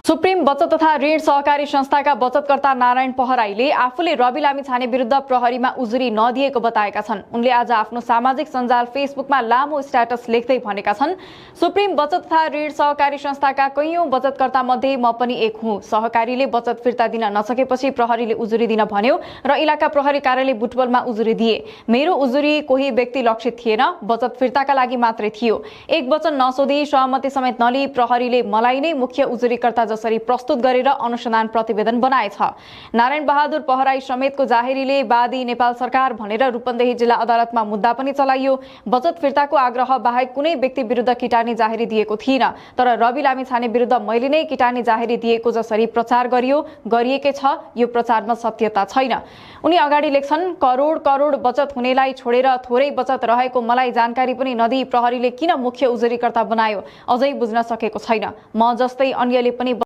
Supreme बचत तथा ऋण सहकारी संस्थाका बचतकर्ता नारायण पहराईले आफूले रवि लामिछाने विरुद्ध प्रहरीमा उजुरी नदिएको बताएका छन्। उनले आज आफ्नो सामाजिक सञ्जाल फेसबुकमा लामो स्ट्याटस लेख्दै भनेका छन्, सुप्रिम बचत तथा ऋण सहकारी संस्थाका कैयौं बचतकर्ता मध्ये म पनि एक हुँ। सहकारीले बचत फिर्ता दिन नसकेपछि प्रहरीले उजुरी दिन भन्यो र इलाका प्रहरी कार्यालय बुटवलमा उजुरी दिए। मेरो उजुरी कोही व्यक्ति लक्षित थिएन, बचत फिर्ताका लागि मात्रै थियो। एक वचन नसोधी सहमति समेत नलिई प्रहरीले मलाई नै मुख्य उजुरीकर्ता जसरी प्रस्तुत गरेर अनुसन्धान प्रतिवेदन बनाएछ। नारायण बहादुर पहराई समेतको जाहेरीले वादी नेपाल सरकार भनेर रूपन्देही जिल्ला अदालतमा मुद्दा पनि चलाइयो। बचत फिर्ताको आग्रह बाहेक कुनै व्यक्ति विरुद्ध किटानी जाहेरी दिएको थिइन, तर रवि लामिछाने विरुद्ध मैले नै किटानी जाहेरी दिएको जसरी प्रचार गरिएकै छ, यो प्रचारमा सत्यता छैन। उनी अगाडि लेख्छन्, करोड करोड बचत हुनेलाई छोडेर थोरै बचत रहेको मलाई जानकारी पनि नदिई प्रहरीले किन मुख्य उजुरीकर्ता बनायो अझै बुझ्न सकेको छैन। म जस्तै अन्यले पनि